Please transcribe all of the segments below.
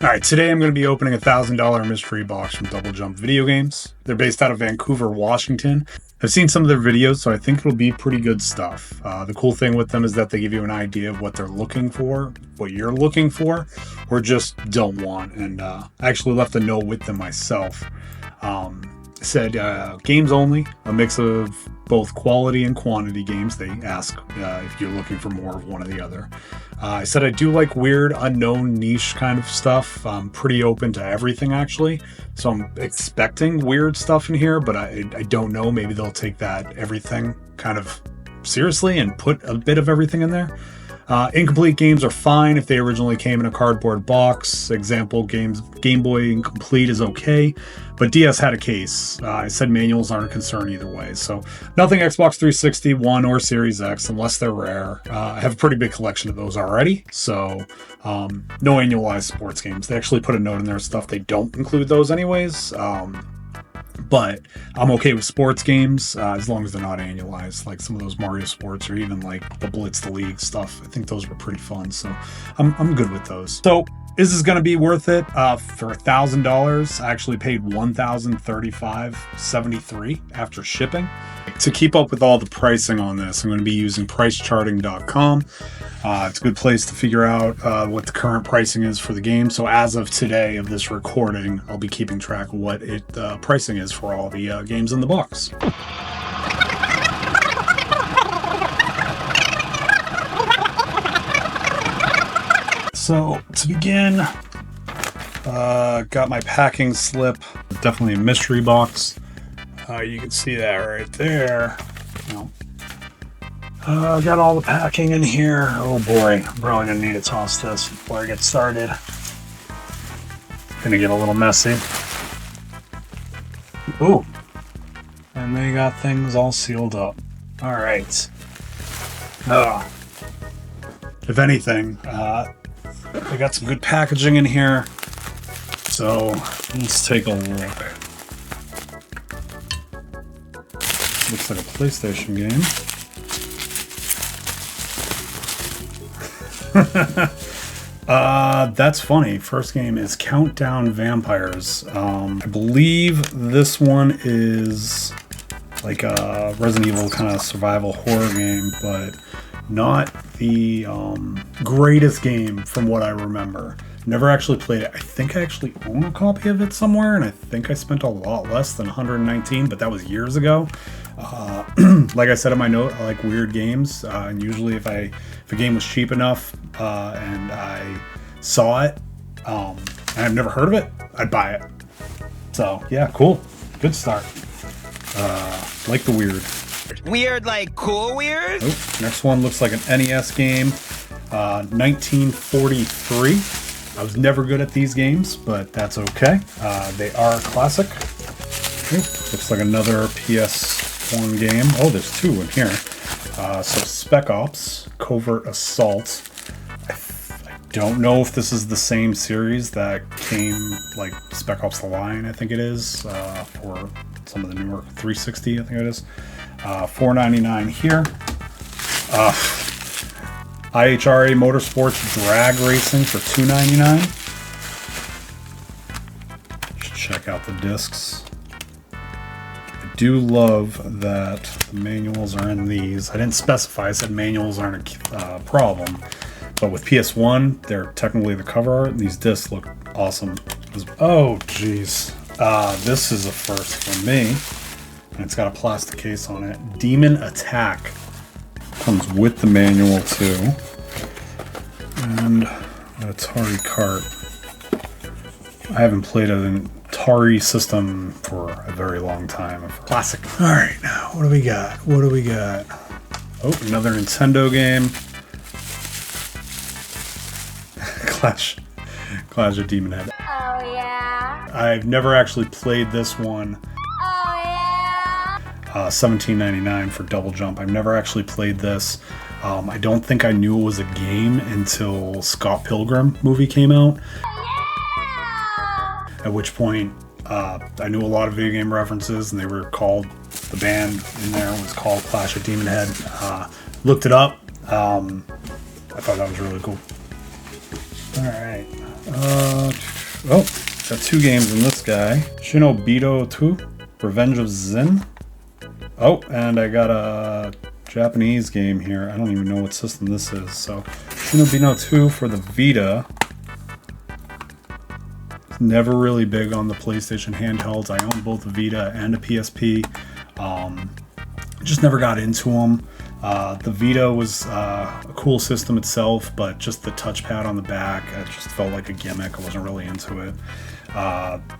All right, today I'm going to be opening a $1,000 mystery box from Double Jump Video Games. They're based out of Vancouver, Washington. I've seen some of their videos, so I think it'll be pretty good stuff. The cool thing with them is that they give you an idea of what they're looking for, what you're looking for, or just don't want. And I actually left a note with them myself. Said games only, a mix of both quality and quantity games. They ask if you're looking for more of one or the other. I said I do like weird, unknown, niche kind of stuff. I'm pretty open to everything, actually. So I'm expecting weird stuff in here, but I don't know. Maybe they'll take that everything kind of seriously and put a bit of everything in there. Incomplete games are fine if they originally came in a cardboard box. Example games, Game Boy Incomplete is okay, but DS had a case. I said manuals aren't a concern either way, so nothing Xbox 360, One, or Series X unless they're rare. I have a pretty big collection of those already, so no annualized sports games. They actually put a note in their stuff they don't include those anyways. But I'm okay with sports games as long as they're not annualized, like some of those Mario Sports or even like the Blitz the League stuff. I think those were pretty fun, so I'm good with those. So is this going to be worth it? For $1,000, I actually paid $1,035.73 after shipping. To keep up with all the pricing on this, I'm going to be using pricecharting.com. It's a good place to figure out what the current pricing is for the game. So as of today of this recording, I'll be keeping track of what pricing is for all the games in the box. So to begin, got my packing slip. Definitely a mystery box. You can see that right there. Got all the packing in here. Oh boy, I'm probably gonna need to toss this before I get started. Gonna get a little messy. Ooh, and they got things all sealed up. All right. If anything, they got some good packaging in here. So let's take a look. Looks like a PlayStation game. That's funny. First game is Countdown Vampires. I believe this one is like a Resident Evil kind of survival horror game, but not the greatest game from what I remember. Never actually played it. I think I actually own a copy of it somewhere, and I think I spent a lot less than 119, but that was years ago. Like I said in my note, I like weird games, and usually if a game was cheap enough and I saw it and I've never heard of it, I'd buy it. So yeah, cool, good start. Like the weird. Weird, like cool weird? Oh, next one looks like an NES game, 1943. I was never good at these games, but that's okay. They are classic. Ooh, looks like another PS1 game. Oh, there's two in here. So Spec Ops, Covert Assault. I don't know if this is the same series that came, like Spec Ops The Line, I think it is, for some of the newer 360, I think it is. $4.99 here. IHRA Motorsports Drag Racing for $2.99. Should check out the discs. I do love that the manuals are in these. I didn't specify, I said manuals aren't a problem. But with PS1, they're technically the cover art, and these discs look awesome. Oh, jeez. This is a first for me. And it's got a plastic case on it. Demon Attack. Comes with the manual too. And an Atari cart. I haven't played an Atari system for a very long time. Classic. Alright, now what do we got? What do we got? Oh, another Nintendo game. Clash of Demon Head. Oh yeah. I've never actually played this one. Oh yeah. $17.99 for Double Jump. I've never actually played this. I don't think I knew it was a game until Scott Pilgrim movie came out. Yeah. At which point, I knew a lot of video game references, and they were called, the band in there was called Clash of Demon Head. Looked it up. I thought that was really cool. All right. Oh, got 2 games in this guy. Shinobito 2, Revenge of Zin. Oh, and I got a Japanese game here. I don't even know what system this is. So, Shinobito 2 for the Vita. Never really big on the PlayStation handhelds. I own both a Vita and a PSP. Just never got into them. The Vita was a cool system itself, but just the touchpad on the back, it just felt like a gimmick. I wasn't really into it.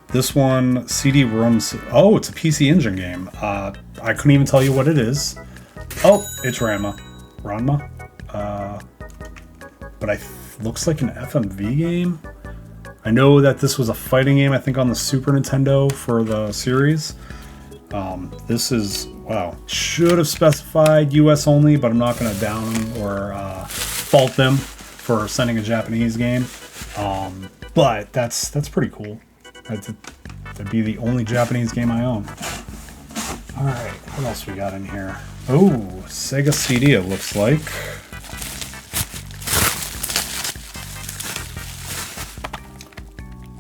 This one, CD-ROMs. Oh, it's a PC Engine game. I couldn't even tell you what it is. Oh, it's Ranma. But looks like an FMV game. I know that this was a fighting game, I think on the Super Nintendo for the series. This is, wow, should have specified US only, but I'm not going to down them or fault them for sending a Japanese game. But that's pretty cool. That'd be the only Japanese game I own. Alright, what else we got in here? Oh, Sega CD it looks like.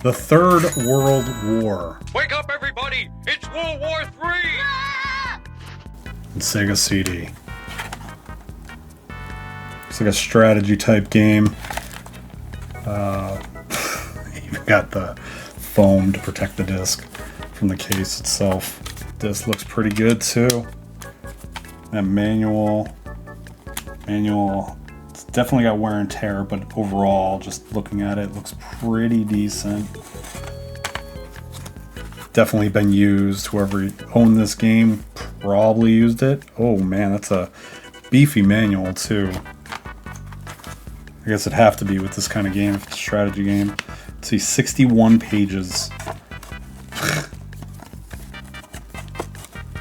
The Third World War. Wake up, everybody! It's World War III! And Sega CD. It's like a strategy type game. Even got the foam to protect the disc from the case itself. This looks pretty good too. That manual. It's definitely got wear and tear, but overall, just looking at it, looks pretty decent. Definitely been used. Whoever owned this game probably used it. Oh man, that's a beefy manual too. I guess it'd have to be with this kind of game, if it's a strategy game. Let's see, 61 pages.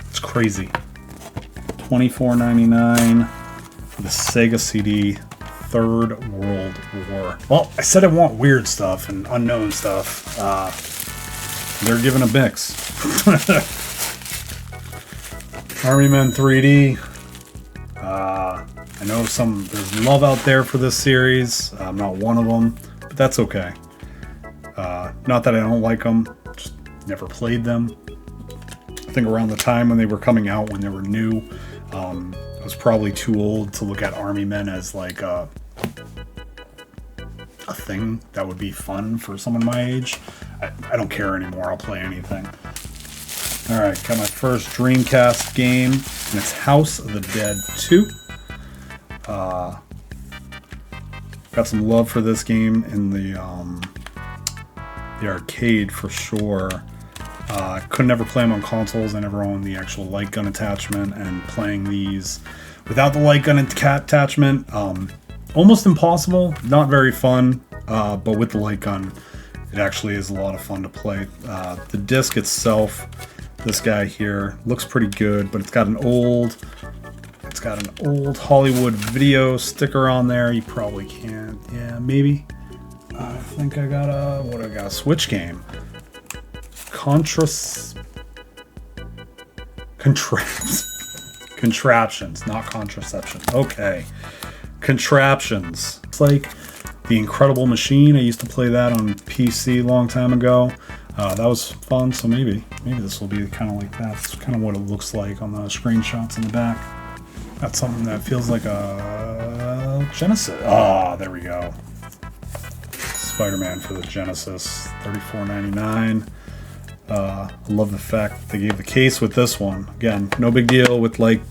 It's crazy. $24.99 for the Sega CD Third World War. Well, I said I want weird stuff and unknown stuff. They're giving a mix. Army Men 3D. I know there's love out there for this series. I'm not one of them, but that's okay. Not that I don't like them, just never played them. I think around the time when they were coming out, when they were new, I was probably too old to look at Army Men as like a thing that would be fun for someone my age. I don't care anymore. I'll play anything. Alright, got my first Dreamcast game, and it's House of the Dead 2. Got some love for this game in the arcade for sure. Could never play them on consoles. I never owned the actual light gun attachment, and playing these without the light gun attachment, almost impossible. Not very fun, but with the light gun, it actually is a lot of fun to play. The disc itself, this guy here, looks pretty good, but it's got an old Hollywood video sticker on there. You probably can't. Yeah, maybe. I think I got a Switch game. Contraptions, not contraception. Okay. Contraptions. It's like The Incredible Machine. I used to play that on PC a long time ago. That was fun, so maybe this will be kind of like that. It's kind of what it looks like on the screenshots in the back. Got something that feels like a Genesis. Ah, there we go. Spider-Man for the Genesis, $34.99. I love the fact that they gave the case with this one. Again, no big deal with like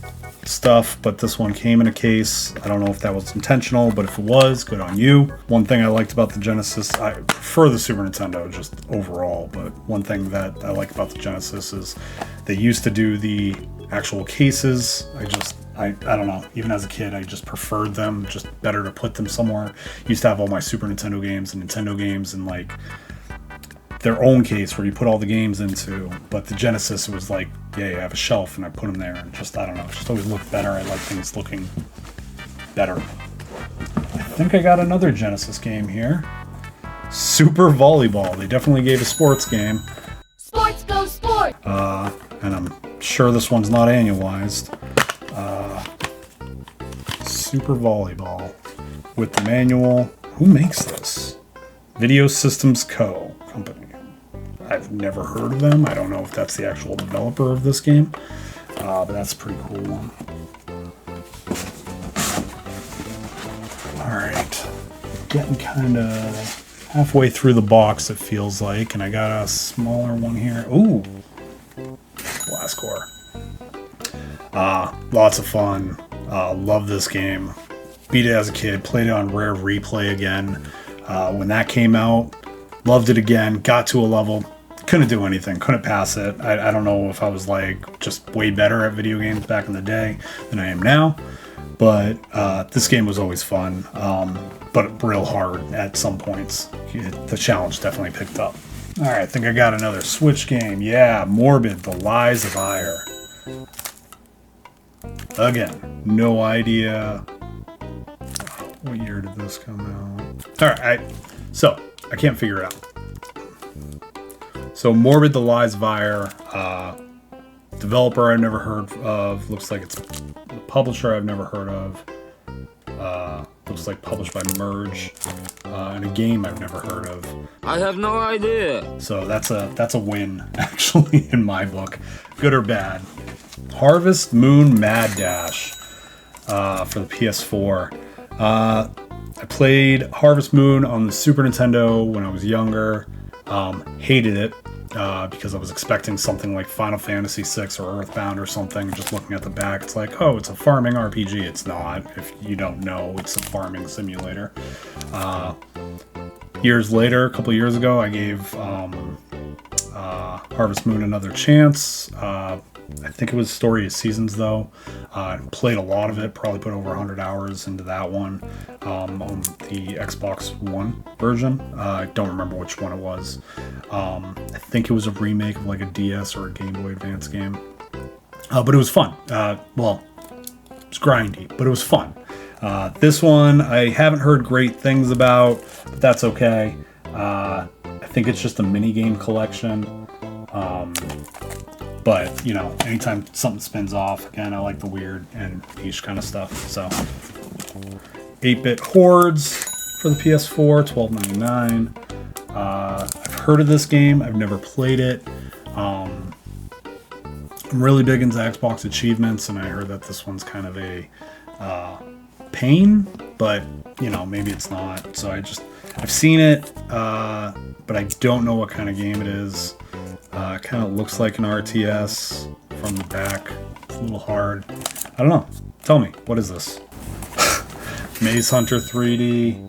stuff, but this one came in a case. I don't know if that was intentional, but if it was, good on you. One thing I liked about the Genesis, I prefer the Super Nintendo just overall, but one thing that I like about the Genesis is they used to do the actual cases. I don't know, even as a kid, I just preferred them, just better to put them somewhere. Used to have all my Super Nintendo games and Nintendo games in like their own case where you put all the games into, but the Genesis was like, yeah, you have a shelf and I put them there, and just, I don't know, it just always looked better. I like things looking better. I think I got another Genesis game here. Super Volleyball. They definitely gave a sports game. Sports go sport! And I'm sure this one's not annualized. Super Volleyball with the manual. Who makes this? Video Systems Co. company. I've never heard of them. I don't know if that's the actual developer of this game, but that's a pretty cool one. All right, getting kind of halfway through the box, it feels like, and I got a smaller one here. Ooh, Blast Core. Lots of fun. Love this game. Beat it as a kid. Played it on Rare Replay again. When that came out, loved it again. Got to a level, couldn't do anything. Couldn't pass it. I don't know if I was like just way better at video games back in the day than I am now. But this game was always fun, but real hard at some points. The challenge definitely picked up. All right, I think I got another Switch game. Yeah, Morbid, The Lies of Ire. Again, no idea what year did this come out. All right, so I can't figure it out. So Morbid, The Lies of Ire, developer I've never heard of. Looks like it's a publisher I've never heard of. Looks like published by Merge, and a game I've never heard of. I have no idea. So that's a win, actually, in my book. Good or bad. Harvest Moon Mad Dash for the PS4. I played Harvest Moon on the Super Nintendo when I was younger. Hated it because I was expecting something like Final Fantasy VI or Earthbound or something. Just looking at the back, it's like, oh, it's a farming RPG. It's not. If you don't know, it's a farming simulator. Years later, a couple years ago, I gave Harvest Moon another chance. I think it was Story of Seasons, though. Played a lot of it, probably put over 100 hours into that one on the Xbox One version. I don't remember which one it was. I think it was a remake of like a DS or a Game Boy Advance game. But it was fun. Well, it's grindy, but it was fun. This one, I haven't heard great things about, but that's okay. I think it's just a mini game collection. But, you know, anytime something spins off, again, I like the weird and niche kind of stuff. So, 8-Bit Hordes for the PS4, $12.99. I've heard of this game. I've never played it. I'm really big into Xbox achievements, and I heard that this one's kind of a pain, but, you know, maybe it's not. So I've seen it, but I don't know what kind of game it is. Kind of looks like an RTS from the back. It's a little hard. I don't know. Tell me, what is this? Maze Hunter 3D.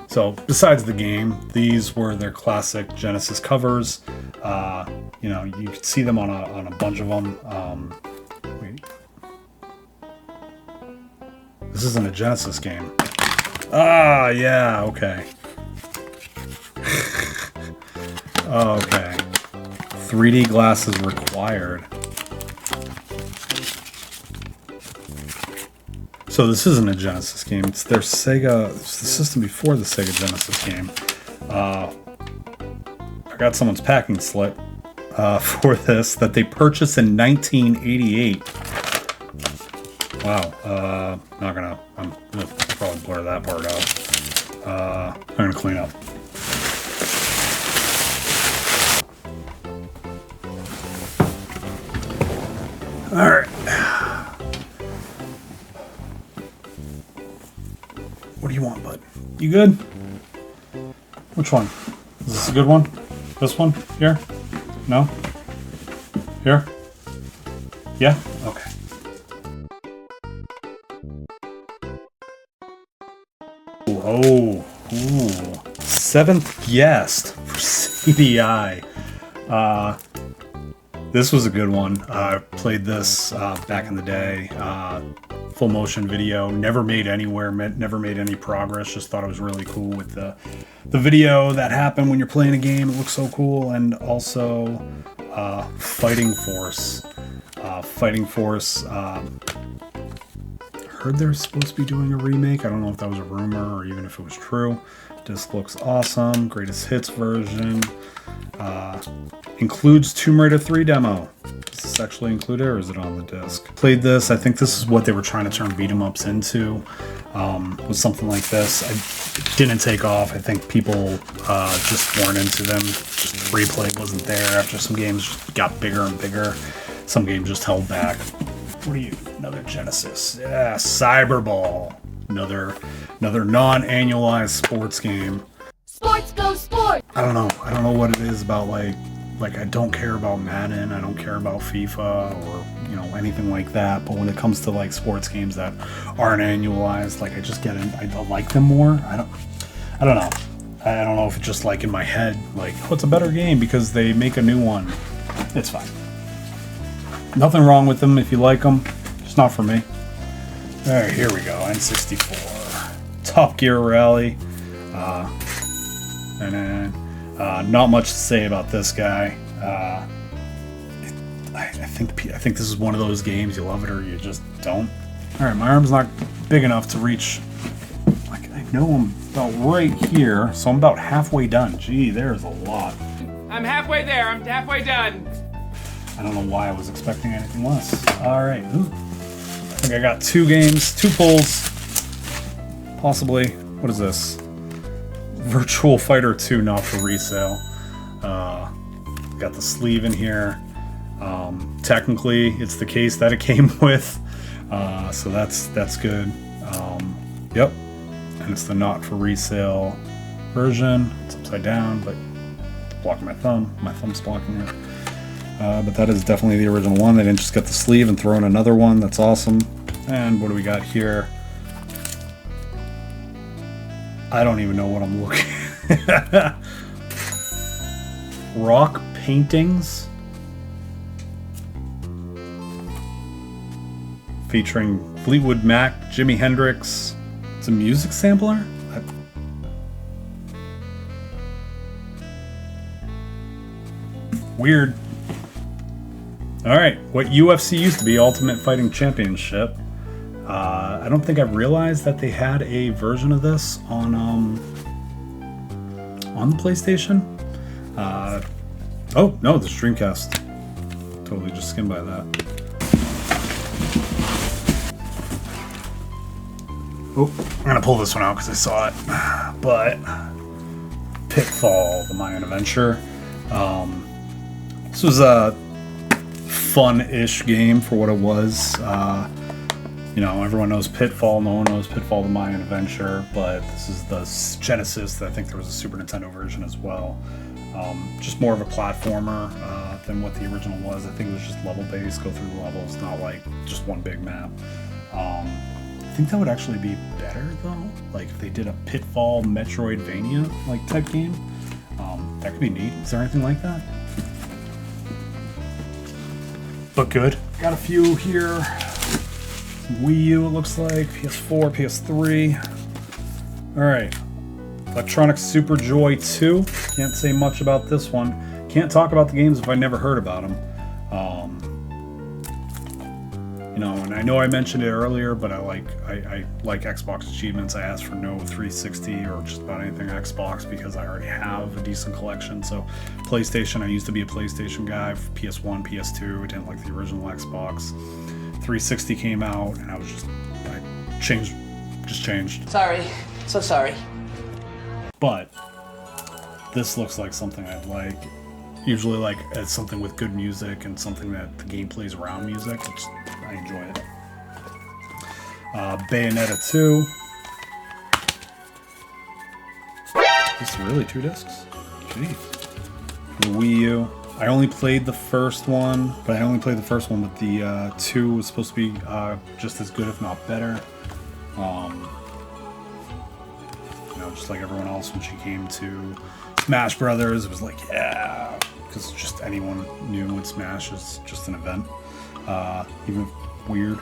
So besides the game, these were their classic Genesis covers. You know, you could see them on a bunch of them. Wait. This isn't a Genesis game. Ah, yeah, okay. Okay. 3D glasses required. So this isn't a Genesis game. It's their Sega. It's the system before the Sega Genesis game. I got someone's packing slip for this that they purchased in 1988. Wow. I'm gonna probably blur that part out. I'm gonna clean up. All right. What do you want, bud? You good? Which one? Is this a good one? This one? Here? No? Here? Yeah? Okay. Oh. Ooh. Seventh guest for CDI. This was a good one. I played this back in the day. Full motion video. Never made anywhere. Never made any progress. Just thought it was really cool with the video that happened when you're playing a game. It looks so cool. And also Fighting Force. Fighting Force. heard they're supposed to be doing a remake. I don't know if that was a rumor or even if it was true. Disc looks awesome. Greatest hits version. Includes Tomb Raider 3 demo. Is this actually included or is it on the disc? Played this. I think this is what they were trying to turn beat 'em ups into. Was something like this. It didn't take off. I think people just weren't into them. Just the replay wasn't there. After some games got bigger and bigger, some games just held back. What are you? Another Genesis. Yeah, Cyberball. Another non-annualized sports game. Sports Go Sport. I don't know. I don't know what it is about like I don't care about Madden. I don't care about FIFA or anything like that. But when it comes to like sports games that aren't annualized, like I just get in. I like them more. I don't know. I don't know if it's just like in my head, like what's a better game because they make a new one. It's fine. Nothing wrong with them if you like them. Just not for me. All right, here we go. N64. Top Gear Rally. And then not much to say about this guy. I think this is one of those games you love it or you just don't. All right, my arm's not big enough to reach. Like I know I'm about right here, so I'm about halfway done. Gee, there's a lot. I'm halfway there. I'm halfway done. I don't know why I was expecting anything less. All right, ooh. I think I got 2 games, 2 pulls, possibly. What is this? Virtual Fighter 2, not for resale. Got the sleeve in here. Technically, it's the case that it came with, so that's good. Yep, and it's the not for resale version. It's upside down, but it's blocking my thumb. My thumb's blocking it. But that is definitely the original one. They didn't just get the sleeve and throw in another one. That's awesome. And what do we got here? I don't even know what I'm looking at. Rock paintings featuring Fleetwood Mac, Jimi Hendrix. It's a music sampler? Weird. Alright, what UFC used to be, Ultimate Fighting Championship. I don't think I've realized that they had a version of this on the PlayStation. Oh, no, the Dreamcast. Totally just skimmed by that. Oh, I'm gonna pull this one out because I saw it. But Pitfall, the Mayan Adventure. This was a fun-ish game for what it was. Everyone knows Pitfall. No one knows Pitfall, the Mayan Adventure, but this is the Genesis. I think there was a Super Nintendo version as well. Just more of a platformer than what the original was. I think it was just level-based, go through the levels, not like just one big map. I think that would actually be better though. Like if they did a Pitfall Metroidvania like type game, that could be neat. Is there anything like that? But good. Got a few here. Wii U, it looks like. PS4, PS3. Alright. Electronic Super Joy 2. Can't say much about this one. Can't talk about the games if I never heard about them. And I know I mentioned it earlier, but I like Xbox achievements. I asked for no 360 or just about anything Xbox because I already have a decent collection. So PlayStation, I used to be a PlayStation guy for PS1, PS2. I didn't like the original Xbox. 360 came out, and I changed. Sorry. So sorry. But this looks like something I'd like. Usually like it's something with good music and something that the gameplay's around music. I enjoy it. Bayonetta 2. Is this really 2 discs? Jeez. The Wii U. I only played the first one, but the 2 was supposed to be just as good, if not better. Just like everyone else when she came to Smash Brothers, it was like, yeah, because just anyone new with Smash is just an event. Even weird.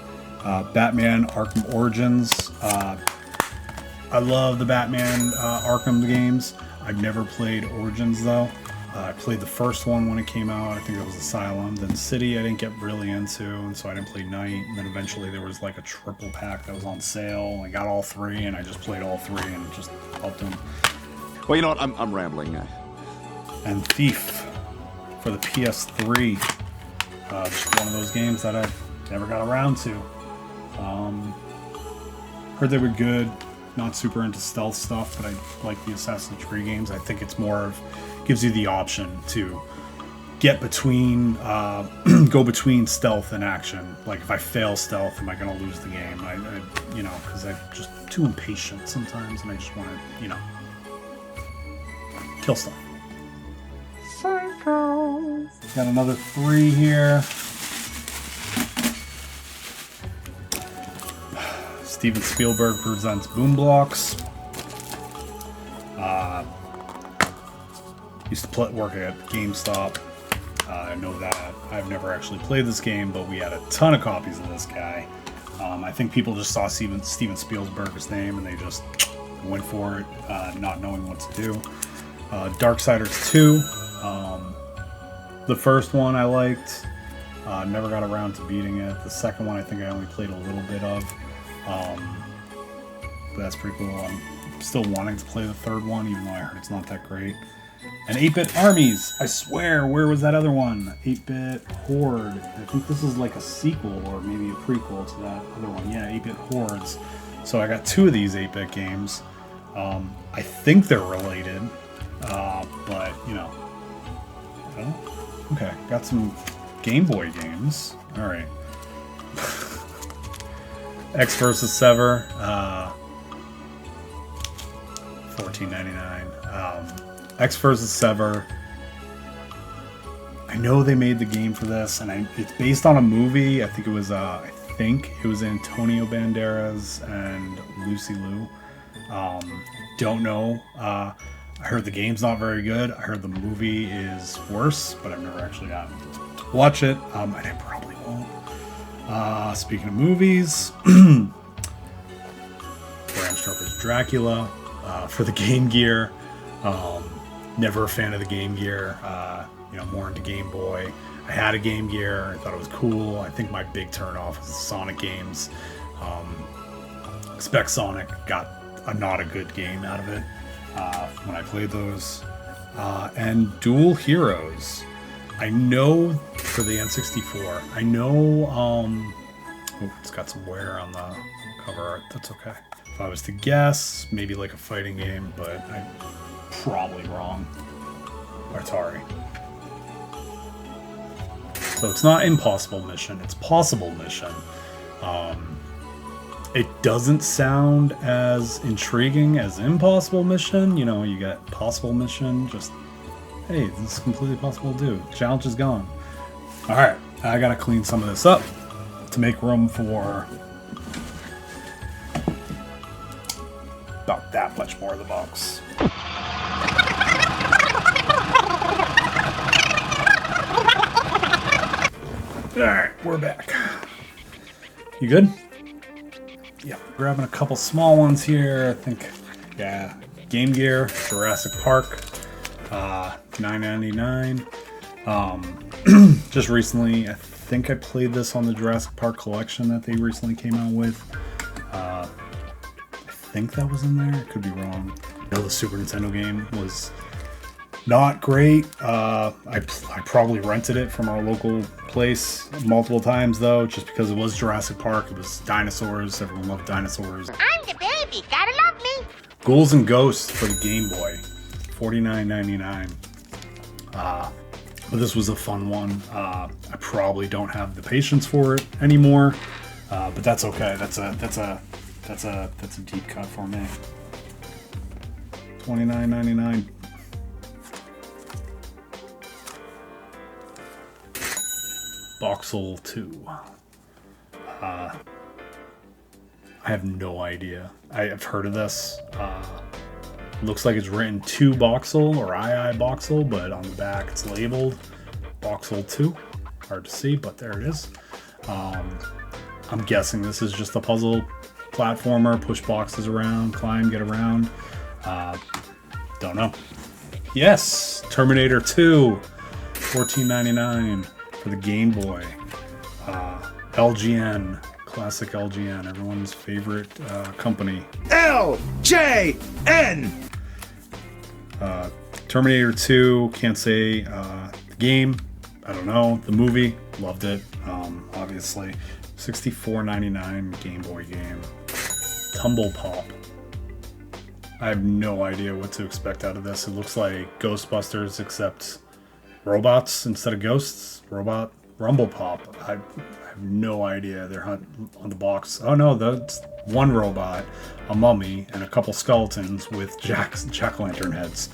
Batman Arkham Origins. I love the Batman Arkham games. I've never played Origins though. I played the first one when it came out. I think that was Asylum. Then City I didn't get really into, and so I didn't play Night. And then eventually there was like a triple pack that was on sale. I got all 3, and I just played all 3 and just loved them. Well, you know what? I'm rambling. And Thief for the PS3. Just one of those games that I never got around to. Heard they were good. Not super into stealth stuff, but I like the Assassin's Creed games. I think it's more of gives you the option to get between, go between stealth and action. Like if I fail stealth, am I going to lose the game? I you know, because I'm just too impatient sometimes, and I just want to, you know, kill stuff. Psycho. Got another 3 here. Steven Spielberg presents Boom Blocks. Used to work at GameStop. I know that. I've never actually played this game, but we had a ton of copies of this guy. I think people just saw Steven Spielberg's name and they just went for it, not knowing what to do. Darksiders 2. The first one I liked. Never got around to beating it. The second one I think I only played a little bit of. But that's pretty cool. I'm still wanting to play the third one, even though I heard it's not that great. And 8-Bit Armies! I swear, where was that other one? 8-Bit Horde. I think this is like a sequel or maybe a prequel to that other one. Yeah, 8-Bit Hordes. So I got 2 of these 8-Bit games. I think they're related, but, you know. I don't know. Okay, got some Game Boy games. Alright. X vs. Sever, $14.99. X vs. Sever. I know they made the game for this, and it's based on a movie. I think it was Antonio Banderas and Lucy Liu. Don't know. I heard the game's not very good. I heard the movie is worse, but I've never actually gotten to watch it. And I probably won't. Speaking of movies, Bram Stoker's Dracula for the Game Gear. Never a fan of the Game Gear. You know, more into Game Boy. I had a Game Gear. I thought it was cool. I think my big turnoff was the Sonic games. Expect Sonic got not a good game out of it when I played those. And Dual Heroes. I know for the N64. I know. Oh, it's got some wear on the cover art. That's okay. If I was to guess, maybe like a fighting game, but I'm probably wrong. Atari. So it's not Impossible Mission. It's Possible Mission. It doesn't sound as intriguing as Impossible Mission. You know, you got Possible Mission. Just, hey, this is completely possible to do. The challenge is gone. All right, I gotta clean some of this up to make room for about that much more of the box. All right, we're back. You good? Yeah, grabbing a couple small ones here. I think, yeah, Game Gear, Jurassic Park, $9.99. Just recently, I think I played this on the Jurassic Park collection that they recently came out with. I think that was in there. I could be wrong. I know the Super Nintendo game was not great. I probably rented it from our local place multiple times, though, just because it was Jurassic Park. It was dinosaurs. Everyone loved dinosaurs. I'm the baby, gotta love me. Ghouls and Ghosts for the Game Boy, $49.99. But this was a fun one. I probably don't have the patience for it anymore, but that's okay. That's a deep cut for me. $29.99. Boxel 2. I have no idea. I've heard of this. Looks like it's written to Boxel or II Boxel, but on the back it's labeled Boxel 2. Hard to see, but there it is. I'm guessing this is just a puzzle platformer, push boxes around, climb, get around. Don't know. Yes, Terminator 2, $14.99 for the Game Boy. LGN, classic LGN, everyone's favorite company. LJN. Terminator 2, can't say the game, I don't know. The movie, loved it, obviously. $64.99 Game Boy game. Tumble Pop. I have no idea what to expect out of this. It looks like Ghostbusters, except robots instead of ghosts. Robot Rumble Pop. I have no idea. They're on the box. Oh no, that's one robot, a mummy, and a couple skeletons with jack-o'-lantern heads.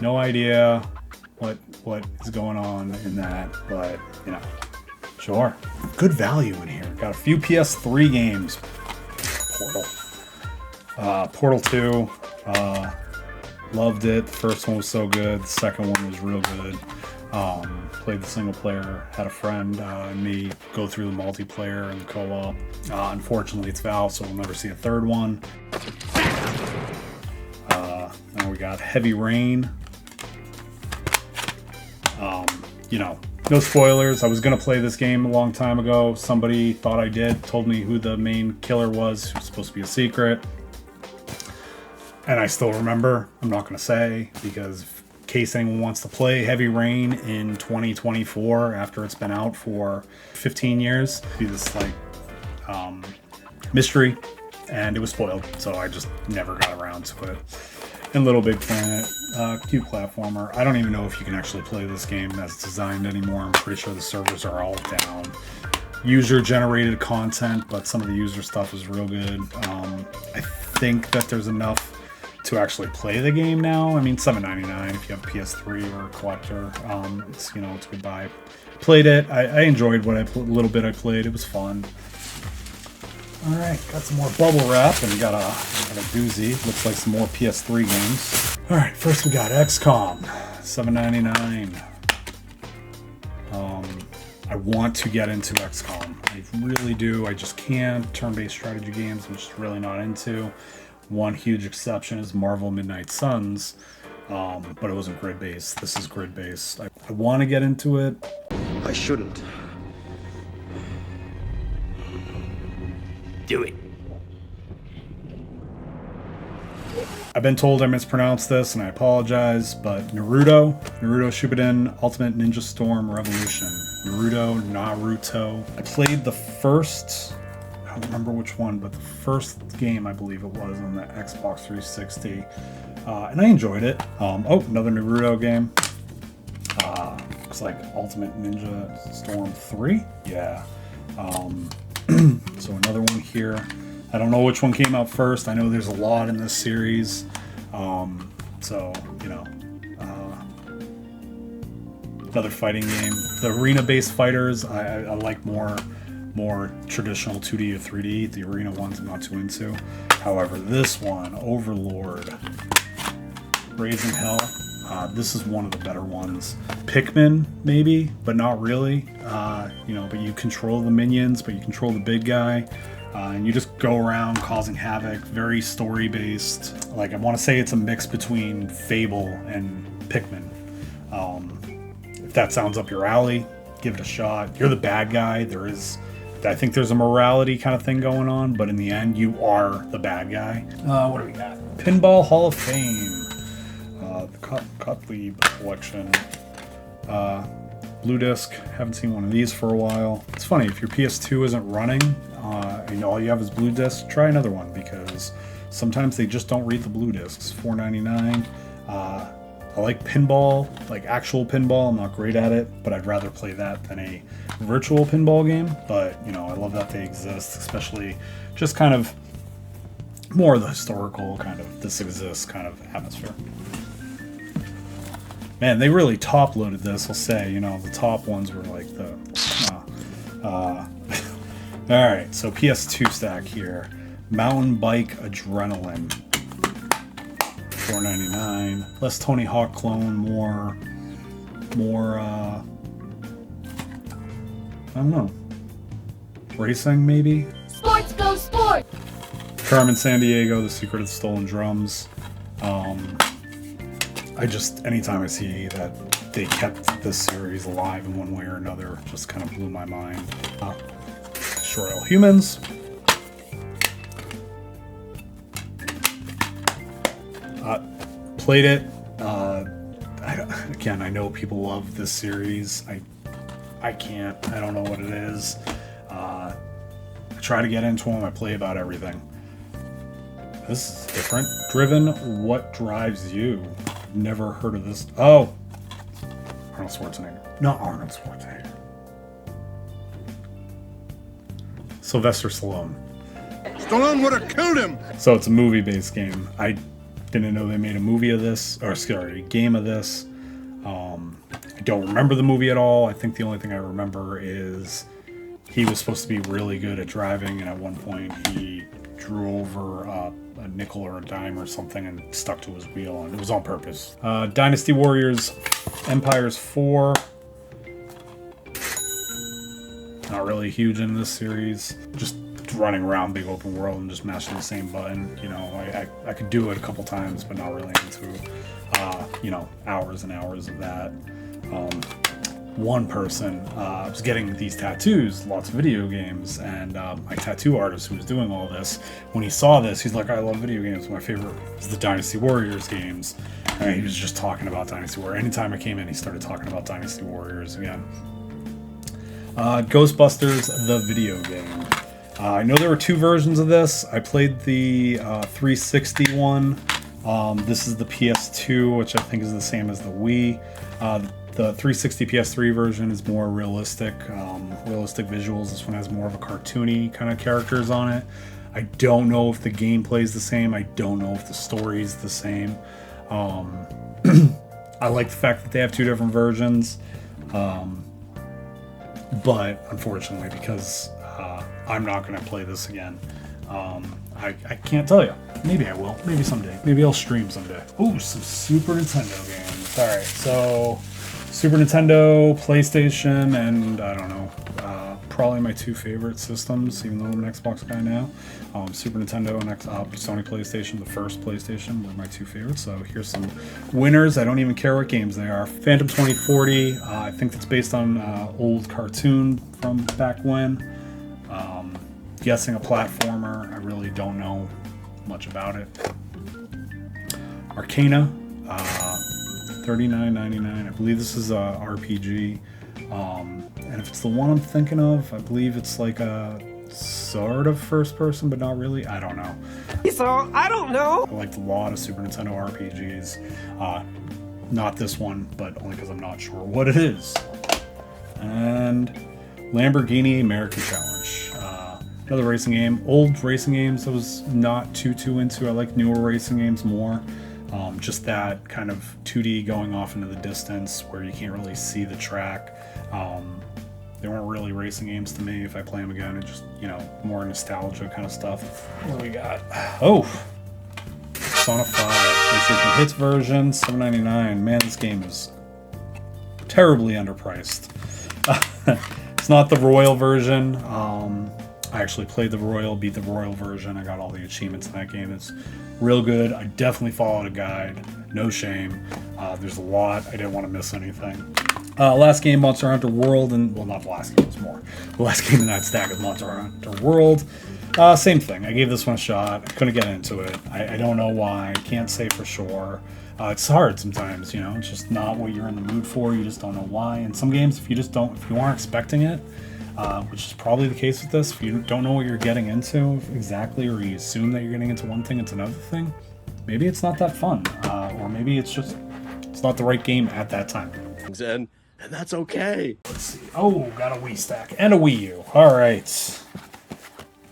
No idea what is going on in that, but you know, sure. Good value in here. Got a few PS3 games. Portal 2, loved it. The first one was so good. The second one was real good. Played the single player, had a friend and me go through the multiplayer and the co-op. Unfortunately, it's Valve, so we'll never see a third one. Now we got Heavy Rain. You know, no spoilers. I was going to play this game a long time ago. Somebody thought I did, told me who the main killer was. It was supposed to be a secret. And I still remember. I'm not going to say, because in case anyone wants to play Heavy Rain in 2024 after it's been out for 15 years, be this like mystery, and it was spoiled, so I just never got around to it. And Little Big Planet, cute platformer. I don't even know if you can actually play this game as it's designed anymore. I'm pretty sure the servers are all down. User-generated content, but some of the user stuff is real good. I think that there's enough to actually play the game now. I mean, $7.99 if you have a PS3 or a collector. It's, you know, it's a good buy. Played it. I enjoyed what little bit I played. It was fun. All right, got some more bubble wrap and got a doozy. Looks like some more PS3 games. All right, first we got XCOM, $7.99. I want to get into XCOM. I really do. I just can't. Turn-based strategy games, I'm just really not into. One huge exception is Marvel Midnight Suns, but it wasn't grid-based. This is grid-based. I want to get into it. I shouldn't. Do it. I've been told I mispronounced this, and I apologize, but Naruto Shippuden Ultimate Ninja Storm Revolution. Naruto. I played the first, I don't remember which one, but the first game, I believe it was, on the Xbox 360, and I enjoyed it. Oh, another Naruto game. Looks like Ultimate Ninja Storm 3? Yeah. So another one here. I don't know which one came out first. I know there's a lot in this series. So, you know, another fighting game. The arena-based fighters, I like more traditional 2D or 3D. The arena ones I'm not too into. However, this one, Overlord, Raising Hell, this is one of the better ones. Pikmin, maybe, but not really. You know, but you control the minions, but you control the big guy. And you just go around causing havoc. Very story-based. Like, I want to say it's a mix between Fable and Pikmin. If that sounds up your alley, give it a shot. You're the bad guy. I think there's a morality kind of thing going on, but in the end, you are the bad guy. What do we got? Pinball Hall of Fame. The Gottlieb collection. Blue Disc. Haven't seen one of these for a while. It's funny, if your PS2 isn't running, and all you have is Blue Disc, try another one, because sometimes they just don't read the Blue Discs. $4.99. I like pinball, like actual pinball. I'm not great at it, but I'd rather play that than a virtual pinball game. But, you know, I love that they exist, especially just kind of more of the historical kind of this exists kind of atmosphere. Man, they really top-loaded this, I'll say. You know, the top ones were like the... Alright, so PS2 stack here. Mountain Bike Adrenaline. $4.99. Less Tony Hawk clone, more... I don't know. Racing, maybe? Sports go sport! Carmen Sandiego, The Secret of the Stolen Drums. anytime I see that they kept this series alive in one way or another, just kind of blew my mind. Destroy All Humans. Played it. Again, I know people love this series. I can't. I don't know what it is. I try to get into them. I play about everything. This is different. Driven, What Drives You? Never heard of this. Oh! Arnold Schwarzenegger. Not Arnold Schwarzenegger. Sylvester Stallone. Stallone would have killed him. So it's a movie-based game. I didn't know they made a movie of this, or sorry, a game of this. I don't remember the movie at all. I think the only thing I remember is he was supposed to be really good at driving, and at one point he drew over a nickel or a dime or something and stuck to his wheel, and it was on purpose. Dynasty Warriors, Empires 4. Not really huge in this series. Just running around big open world and just mashing the same button. You know, I could do it a couple times, but not really into, you know, hours and hours of that. One person was getting these tattoos, lots of video games, and my tattoo artist who was doing all this, when he saw this, he's like, I love video games. My favorite is the Dynasty Warriors games. And he was just talking about Dynasty Warriors. Anytime I came in, he started talking about Dynasty Warriors again. Ghostbusters, the video game. I know there were two versions of this. I played the 360 one. This is the PS2, which I think is the same as the Wii. The 360 PS3 version is more realistic, realistic visuals. This one has more of a cartoony kind of characters on it. I don't know if the gameplay is the same. I don't know if the story is the same. I like the fact that they have two different versions. But unfortunately, because I'm not going to play this again, I can't tell you. Maybe I will. Maybe someday. Maybe I'll stream someday. Ooh, some Super Nintendo games. All right, so Super Nintendo, PlayStation, and I don't know, probably my two favorite systems, even though I'm an Xbox guy now. Super Nintendo and Sony PlayStation, the first PlayStation, were my two favorites. So here's some winners. I don't even care what games they are. Phantom 2040, I think that's based on old cartoon from back when. Guessing a platformer. I really don't know much about it. Arcana, $39.99. I believe this is a RPG. And if it's the one I'm thinking of, I believe it's like a sort of first person, but not really. I don't know. So, I don't know. I liked a lot of Super Nintendo RPGs. Not this one, but only because I'm not sure what it is. And Lamborghini American Challenge. Another racing game. Old racing games I was not too into. I like newer racing games more. Just that kind of 2D going off into the distance where you can't really see the track. They weren't really racing games to me. If I play them again, it's just, you know, more nostalgia kind of stuff. What do we got? Oh! Persona 5. PlayStation Hits version, $7.99. Man, this game is terribly underpriced. It's not the Royal version. I actually played the Royal, beat the Royal version. I got all the achievements in that game. It's real good. I definitely followed a guide. No shame. There's a lot. I didn't want to miss anything. Last game, Monster Hunter World, and well, not the last game, it was more. The last game in that stack is Monster Hunter World. Same thing. I gave this one a shot. I couldn't get into it. I don't know why. I can't say for sure. It's hard sometimes, you know. It's just not what you're in the mood for. You just don't know why. And some games, if you aren't expecting it, which is probably the case with this, if you don't know what you're getting into exactly, or you assume that you're getting into one thing, it's another thing, maybe it's not that fun, or maybe it's not the right game at that time. And that's okay. Let's see. Oh, got a Wii stack and a Wii U. All right.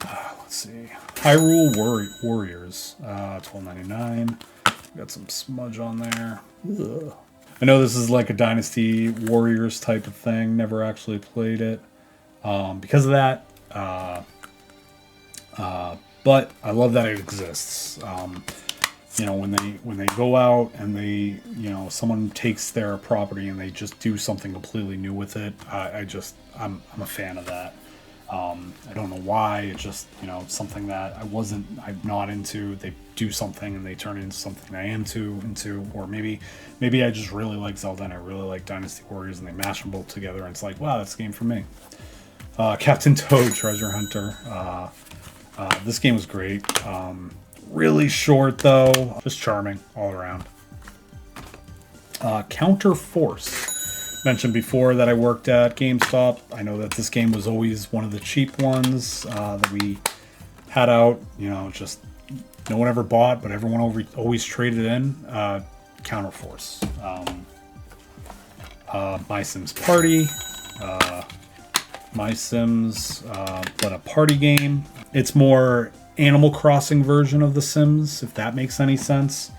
Let's see. Hyrule Warriors, $12.99. Got some smudge on there. Ugh. I know this is like a Dynasty Warriors type of thing. Never actually played it. Because of that, but I love that it exists. You know, when they go out and they, you know, someone takes their property and they just do something completely new with it. I'm a fan of that. I don't know why. It's just, you know, something that I'm not into. They do something and they turn it into something I am into, or maybe I just really like Zelda and I really like Dynasty Warriors and they mash them both together and it's like, wow, that's a game for me. Captain Toad Treasure Hunter. This game was great. Really short though, just charming all around. Counter Force. Mentioned before that I worked at GameStop. I know that this game was always one of the cheap ones that we had out. You know, just no one ever bought, but everyone always traded in. Counter Force. My Sims Party. My Sims, but a party game. It's more Animal Crossing version of The Sims, if that makes any sense.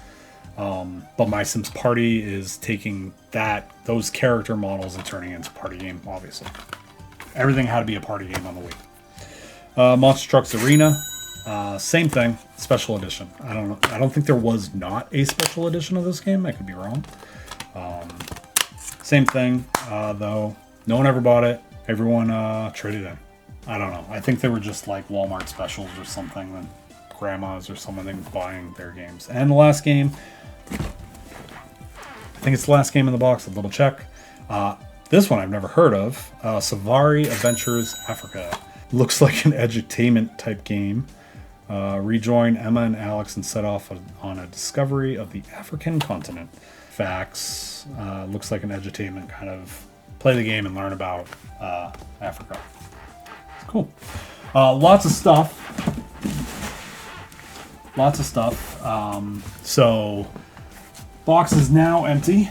But My Sims Party is taking those character models and turning it into a party game, obviously. Everything had to be a party game on the Wii. Monster Trucks Arena, same thing, special edition. I don't know. I don't think there was not a special edition of this game. I could be wrong. Same thing, though. No one ever bought it. Everyone traded in. I don't know. I think they were just like Walmart specials or something. Then grandmas or someone buying their games. And the last game, I think it's the last game in the box. A little check. This one I've never heard of. Savari Adventures Africa. Looks like an edutainment type game. Rejoin Emma and Alex and set off on a discovery of the African continent. Facts. Looks like an edutainment kind of play the game and learn about Africa. It's cool. Lots of stuff. So, box is now empty.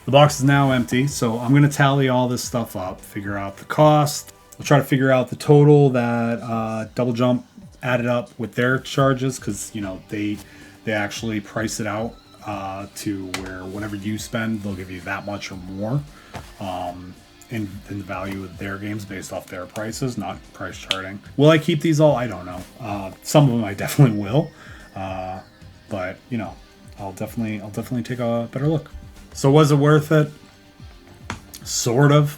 The box is now empty, so I'm going to tally all this stuff up, figure out the cost. I'll try to figure out the total that Double Jump added up with their charges, because, you know, they actually price it out to where whatever you spend, they'll give you that much or more. In the value of their games based off their prices, not price charting. Will I keep these all? I don't know. Some of them I definitely will, but you know, I'll definitely take a better look. So was it worth it? Sort of.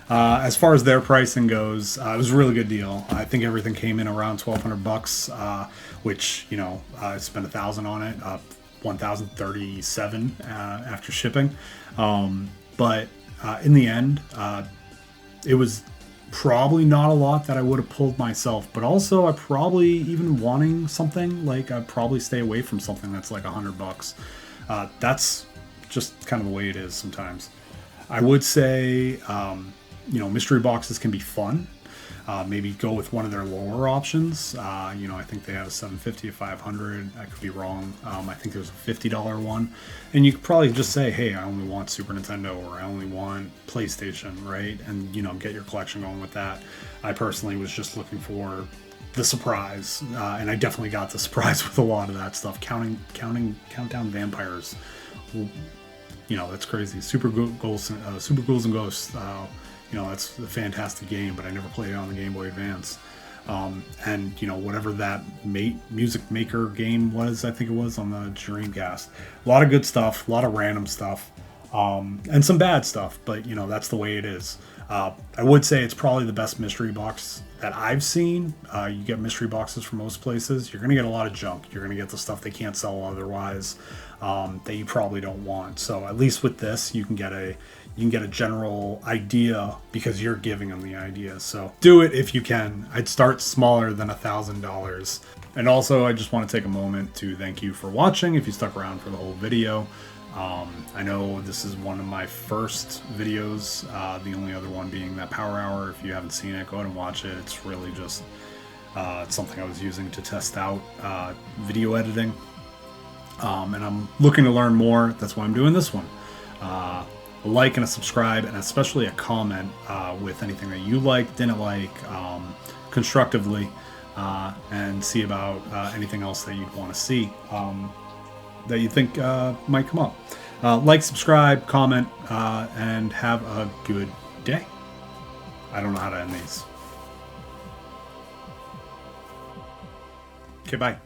As far as their pricing goes, it was a really good deal. I think everything came in around $1,200, which, you know, I spent $1,000 on it, $1,037 after shipping, but. In the end, it was probably not a lot that I would have pulled myself, but also I probably, even wanting something, like I'd probably stay away from something that's like $100. That's just kind of the way it is sometimes. I would say, you know, mystery boxes can be fun. Maybe go with one of their lower options. You know, I think they have a $750, a $500. I could be wrong. I think there's a $50 one. And you could probably just say, hey, I only want Super Nintendo, or I only want PlayStation, right? And, you know, get your collection going with that. I personally was just looking for the surprise. And I definitely got the surprise with a lot of that stuff. Countdown Vampires. You know, that's crazy. Super Ghouls and Ghosts. You know, that's a fantastic game, but I never played it on the Game Boy Advance. And, you know, whatever that Music Maker game was, I think it was, on the Dreamcast. A lot of good stuff, a lot of random stuff, and some bad stuff, but, you know, that's the way it is. I would say it's probably the best mystery box that I've seen. You get mystery boxes from most places. You're going to get a lot of junk. You're going to get the stuff they can't sell otherwise, that you probably don't want. So at least with this, you can get a general idea because you're giving them the idea. So do it if you can. I'd start smaller than $1,000. And also, I just want to take a moment to thank you for watching if you stuck around for the whole video. I know this is one of my first videos, the only other one being that Power Hour. If you haven't seen it, go ahead and watch it. It's really just it's something I was using to test out video editing. And I'm looking to learn more. That's why I'm doing this one. A like and a subscribe, and especially a comment with anything that you like, didn't like, constructively, and see about anything else that you'd want to see that you think might come up. Like, subscribe, comment, and have a good day. I don't know how to end these. Okay, bye.